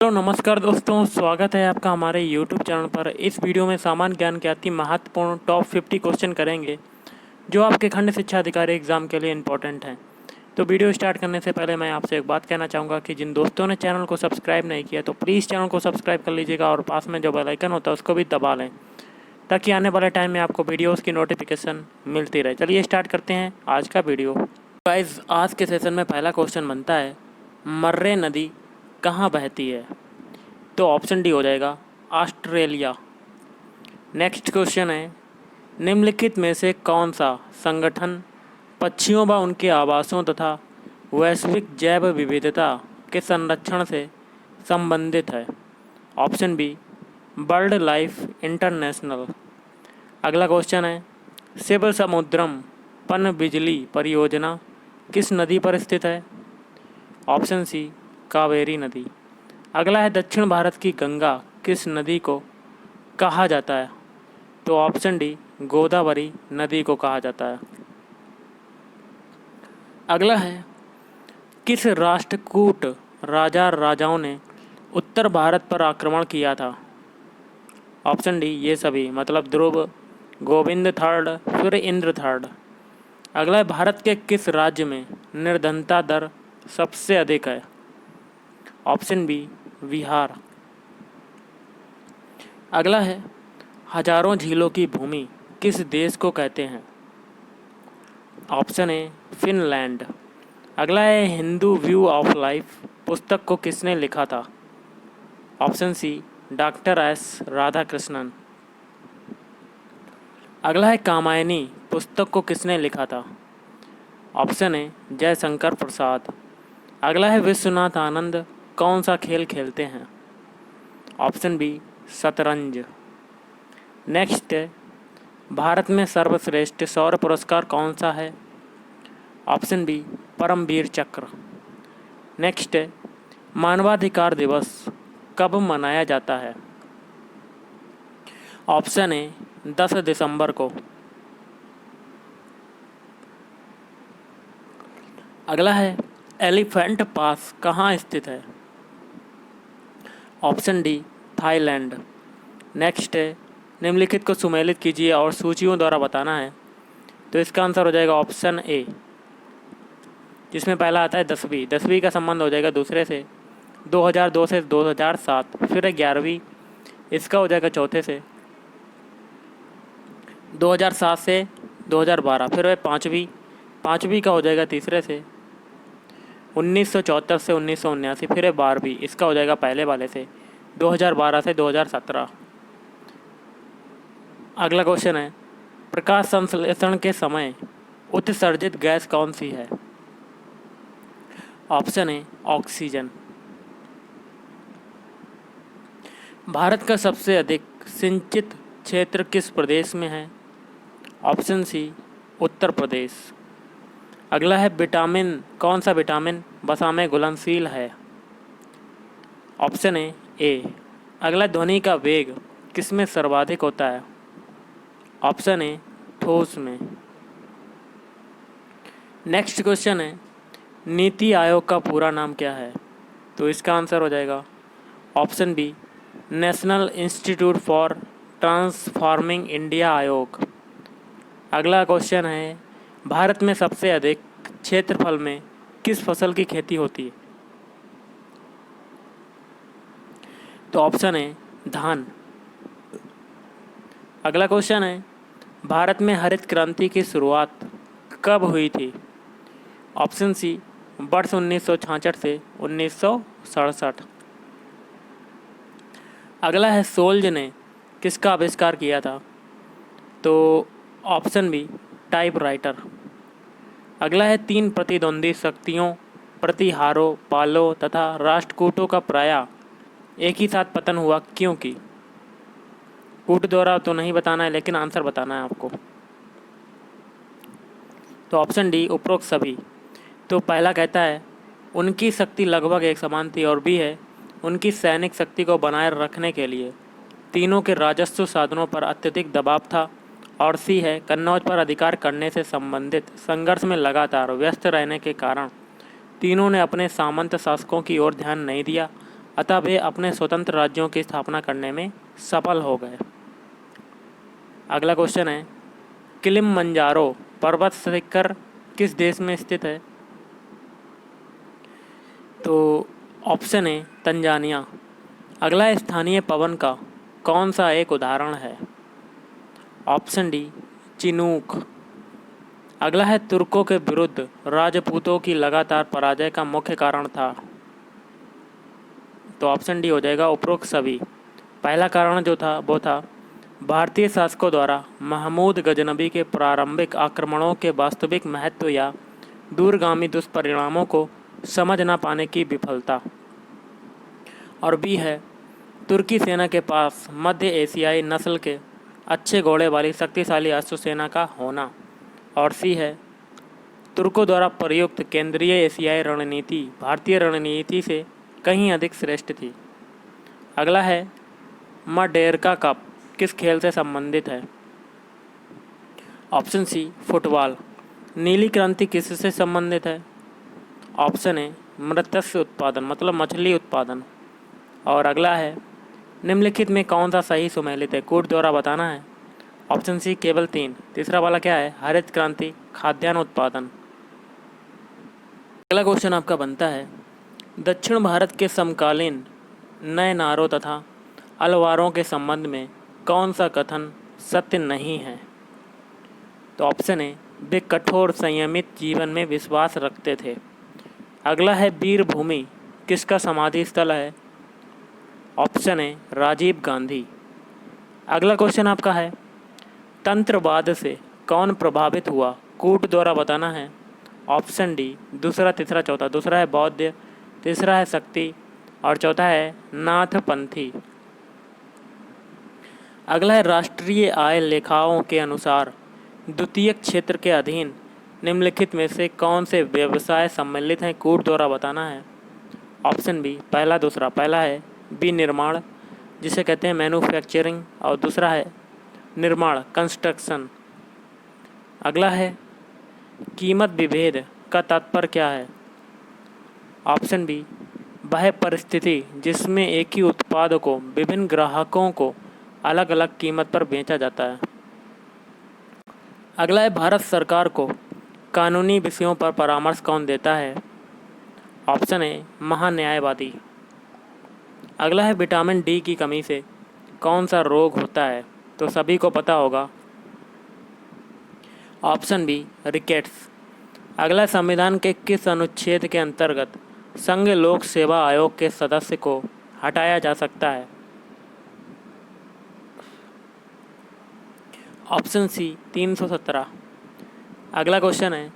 Hello नमस्कार दोस्तों, स्वागत है आपका हमारे यूट्यूब चैनल पर। इस वीडियो में सामान्य ज्ञान के अति महत्वपूर्ण टॉप 50 क्वेश्चन करेंगे जो आपके खंड शिक्षा अधिकारी एग्जाम के लिए इम्पोर्टेंट हैं। तो वीडियो स्टार्ट करने से पहले मैं आपसे एक बात कहना चाहूँगा कि जिन दोस्तों ने चैनल को सब्सक्राइब नहीं किया तो प्लीज़ चैनल को सब्सक्राइब कर लीजिएगा और पास में जो बेल आइकन होता है उसको भी दबा लें ताकि आने वाले टाइम में आपको वीडियोज़ की नोटिफिकेशन मिलती रहे। चलिए स्टार्ट करते हैं आज का वीडियो। गाइस, आज के सेशन में पहला क्वेश्चन बनता है, मर्रे नदी कहाँ बहती है? तो ऑप्शन डी हो जाएगा ऑस्ट्रेलिया। नेक्स्ट क्वेश्चन है, निम्नलिखित में से कौन सा संगठन पक्षियों व उनके आवासों तथा वैश्विक जैव विविधता के संरक्षण से संबंधित है? Option B world life international. अगला क्वेश्चन है, शिव समुद्रम पनबिजली परियोजना किस नदी पर स्थित है? ऑप्शन सी कावेरी नदी। अगला है, दक्षिण भारत की गंगा किस नदी को कहा जाता है? तो ऑप्शन डी गोदावरी नदी को कहा जाता है। अगला है, किस राष्ट्रकूट राजाओं ने उत्तर भारत पर आक्रमण किया था? ऑप्शन डी ये सभी, मतलब ध्रुव, गोविंद थर्ड, फिर इंद्र थर्ड। अगला है, भारत के किस राज्य में निर्धनता दर सबसे अधिक है? Option B Bihar. अगला है, हजारों झीलों की भूमि किस देश को कहते हैं? Option A Finland. अगला है, हिंदू व्यू ऑफ लाइफ पुस्तक को किसने लिखा था? Option C doctor S Radhakrishnan. अगला है, कामायनी पुस्तक को किसने लिखा था? Option A Jaishankar Prasad. अगला है, विश्वनाथ आनंद कौन सा खेल खेलते हैं? ऑप्शन बी शतरंज। नेक्स्ट है, भारत में सर्वश्रेष्ठ सौर पुरस्कार कौन सा है? ऑप्शन बी परमवीर चक्र। नेक्स्ट है, मानवाधिकार दिवस कब मनाया जाता है? ऑप्शन ए 10 दिसंबर को। अगला है, एलिफेंट पास कहाँ स्थित है? Option D Thailand. नेक्स्ट है, निम्नलिखित को सुमेलित कीजिए और सूचियों द्वारा बताना है। तो इसका आंसर हो जाएगा ऑप्शन ए, जिसमें पहला आता है 10वीं। 10वीं का संबंध हो जाएगा दूसरे से, 2002 से 2007। फिर है 11वीं, इसका हो जाएगा चौथे से, 2007 से 2012। फिर है 5वीं, 5वीं का हो जाएगा तीसरे से, 1974 से 1979। फिर है 12वीं, इसका हो जाएगा पहले वाले से, 2012 से 2017। अगला क्वेश्चन है, प्रकाश संश्लेषण के समय उत्सर्जित गैस कौन सी है? Option A oxygen. भारत का सबसे अधिक सिंचित क्षेत्र किस प्रदेश में है? ऑप्शन सी उत्तर प्रदेश। अगला है, विटामिन कौन सा विटामिन वसा में घुलनशील है? Option A. अगला, ध्वनि का वेग किस में सर्वाधिक होता है? ऑप्शन ए ठोस में। नेक्स्ट क्वेश्चन है, नीति आयोग का पूरा नाम क्या है? तो इसका आंसर हो जाएगा option B national institute for transforming India Aayog. अगला क्वेश्चन है, भारत में सबसे अधिक क्षेत्रफल में किस फसल की खेती होती है? तो ऑप्शन ए धान। अगला क्वेश्चन है, भारत में हरित क्रांति की शुरुआत कब हुई थी? ऑप्शन सी वर्ष 1966 से 1967। अगला है, सोल्ज ने किसका आविष्कार किया था? तो ऑप्शन बी टाइपराइटर। अगला है, 3 प्रतिद्वंदी शक्तियों प्रतिहारों पालो तथा राष्ट्रकूटों का प्रायः एक ही साथ पतन हुआ क्योंकि? कूट द्वारा तो नहीं बताना है, लेकिन आंसर बताना है आपको। तो ऑप्शन डी उपरोक्त सभी। तो पहला कहता है उनकी शक्ति लगभग एक समान थी, और बी है उनकी सैनिक शक्ति को बनाए रखने के लिए तीनों के राजस्व साधनों पर अत्यधिक दबाव था, और सी है कन्नौज पर अधिकार करने से संबंधित संघर्ष में लगातार व्यस्त रहने के कारण तीनों ने अपने सामंत शासकों की ओर ध्यान नहीं दिया अतः वे अपने स्वतंत्र राज्यों की स्थापना करने में सफल हो गए। अगला क्वेश्चन है, किलिमंजारो पर्वत शिखर किस देश में स्थित है? तो ऑप्शन है तंजानिया। अगला है, स्थानीय पवन का कौन सा एक उदाहरण है? Option D Chinook. अगला है, तुर्कों के विरुद्ध राजपूतों की लगातार पराजय का मुख्य कारण था? तो ऑप्शन डी हो जाएगा उपरोक्त सभी। पहला कारण जो था वो था भारतीय शासकों द्वारा महमूद गजनबी के प्रारंभिक आक्रमणों के वास्तविक महत्व या दूरगामी दुष्परिणामों को समझ न पाने की विफलता। और बी है, तुर्की सेना के पास मध्य एशियाई नस्ल के अच्छे घोड़े वाली शक्तिशाली अश्व सेना का होना। और सी है, तुर्कों द्वारा प्रयुक्त केंद्रीय एशियाई रणनीति भारतीय रणनीति से कहीं अधिक श्रेष्ठ थी। अगला है, मडेरका कप किस खेल से संबंधित है? Option C football. नीली क्रांति किससे संबंधित है? ऑप्शन है मत्स्य उत्पादन मतलब मछली उत्पादन। और अगला है, निम्नलिखित में कौन सा सही सुमेलित है? कूट द्वारा बताना है। ऑप्शन सी केवल 3। तीसरा वाला क्या है? हरित क्रांति खाद्यान्न उत्पादन। अगला क्वेश्चन आपका बनता है, दक्षिण भारत के समकालीन नए नारों तथा अलवारों के संबंध में कौन सा कथन सत्य नहीं है? तो ऑप्शन है वे कठोर संयमित जीवन में विश्वास रखते थे। अगला है, वीरभूमि किसका समाधि स्थल है? ऑप्शन है राजीव गांधी। अगला क्वेश्चन आपका है, तंत्रवाद से कौन प्रभावित हुआ? कूट द्वारा बताना है। ऑप्शन डी दूसरा, तीसरा, चौथा। दूसरा है बौद्ध, तीसरा है शक्ति और चौथा है नाथपंथी। अगला है, राष्ट्रीय आय लेखाओं के अनुसार द्वितीयक क्षेत्र के अधीन निम्नलिखित में से कौन से व्यवसाय सम्मिलित हैं? कूट द्वारा बताना है। ऑप्शन बी पहला, दूसरा। पहला है बी निर्माण जिसे कहते हैं मैन्युफैक्चरिंग और दूसरा है निर्माण कंस्ट्रक्शन। अगला है, कीमत विभेद का तात्पर्य क्या है? ऑप्शन बी वह परिस्थिति जिसमें एक ही उत्पाद को विभिन्न ग्राहकों को अलग अलग कीमत पर बेचा जाता है। अगला है, भारत सरकार को कानूनी विषयों पर परामर्श कौन देता है? ऑप्शन है महान्यायवादी। अगला है, विटामिन डी की कमी से कौन सा रोग होता है? तो सभी को पता होगा। Option B rickets. अगला, संविधान के किस अनुच्छेद के अंतर्गत संघ लोक सेवा आयोग के सदस्य को हटाया जा सकता है? Option C 317। अगला क्वेश्चन है,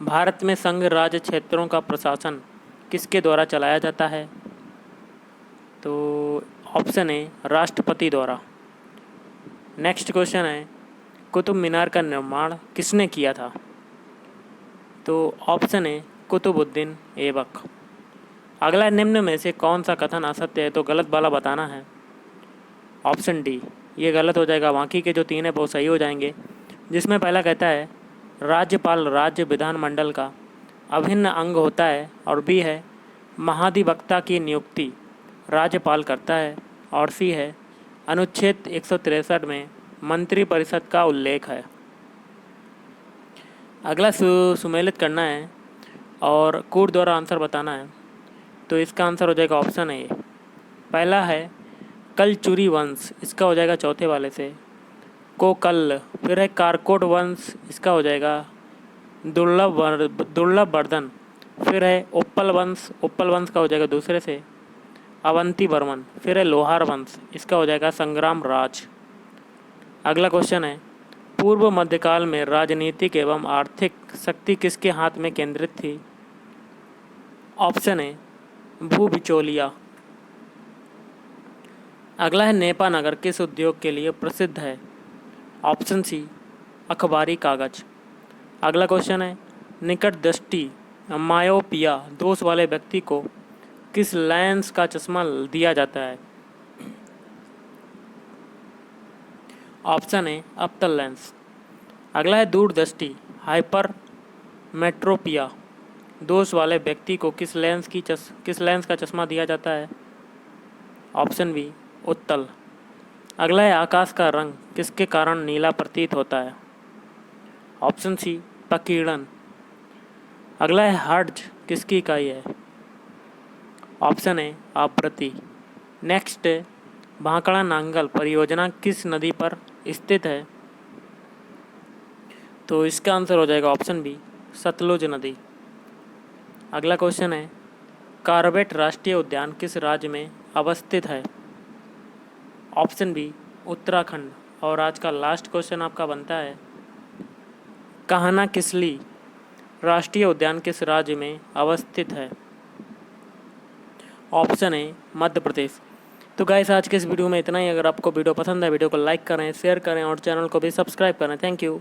भारत में संघ राज्य क्षेत्रों का प्रशासन किसके द्वारा चलाया जाता है? तो ऑप्शन है राष्ट्रपति द्वारा। नेक्स्ट क्वेश्चन है, कुतुब मीनार का निर्माण किसने किया था? तो ऑप्शन है कुतुबुद्दीन ऐबक। अगला, निम्न में से कौन सा कथन असत्य है? तो गलत वाला बताना है। ऑप्शन डी ये गलत हो जाएगा, बाकी के जो 3 है वो सही हो जाएंगे। जिसमें पहला कहता है राज्यपाल राज्य विधानमंडल का अभिन्न अंग होता है। और बी है महाधिवक्ता की नियुक्ति राज्यपाल करता है। और सी है अनुच्छेद 163 में मंत्रिपरिषद का उल्लेख है। अगला सुमेलित करना है और कूट द्वारा आंसर बताना है। तो इसका आंसर हो जाएगा ऑप्शन ए। पहला है कलचुरी वंश, इसका हो जाएगा चौथे वाले से कोकल। फिर है कारकोट वंश, इसका हो जाएगा दुर्लभ वर्धन। फिर है उप्पल वंश का हो जाएगा दूसरे से अवंती वर्मन। फिर है लोहार वंश, इसका हो जाएगा संग्राम राज। अगला क्वेश्चन है, पूर्व मध्यकाल में राजनीतिक एवं आर्थिक शक्ति किसके हाथ में केंद्रित थी? ऑप्शन है भू बिचौलिया। अगला है, नेपा नगर किस उद्योग के लिए प्रसिद्ध है? ऑप्शन सी अखबारी कागज। अगला क्वेश्चन है, निकट दृष्टि मायोपिया दोष वाले व्यक्ति को किस लेंस का चश्मा दिया जाता है? ऑप्शन है अप्तल लेंस। अगला है, दूरदृष्टि हाइपर मेट्रोपिया दोष वाले व्यक्ति को किस लेंस का चश्मा दिया जाता है? ऑप्शन बी उत्तल। अगला है आकाश का रंग किसके कारण नीला प्रतीत होता है? ऑप्शन सी प्रकीर्णन। अगला है हर्ट्ज किसकी इकाई है? ऑप्शन है आवृत्ति। नेक्स्ट है भाखड़ा नांगल परियोजना किस नदी पर स्थित है? तो इसका आंसर हो जाएगा ऑप्शन बी सतलुज नदी। अगला क्वेश्चन है कॉर्बेट राष्ट्रीय उद्यान किस राज्य में अवस्थित है? Option B Uttarakhand. और आज का लास्ट क्वेश्चन आपका बनता है कान्हा किसली राष्ट्रीय उद्यान किस राज्य में अवस्थित है? ऑप्शन है मध्य प्रदेश। तो गाइस आज के इस वीडियो में इतना ही। अगर आपको वीडियो पसंद है वीडियो को लाइक करें, शेयर करें और चैनल को भी सब्सक्राइब करें। Thank you.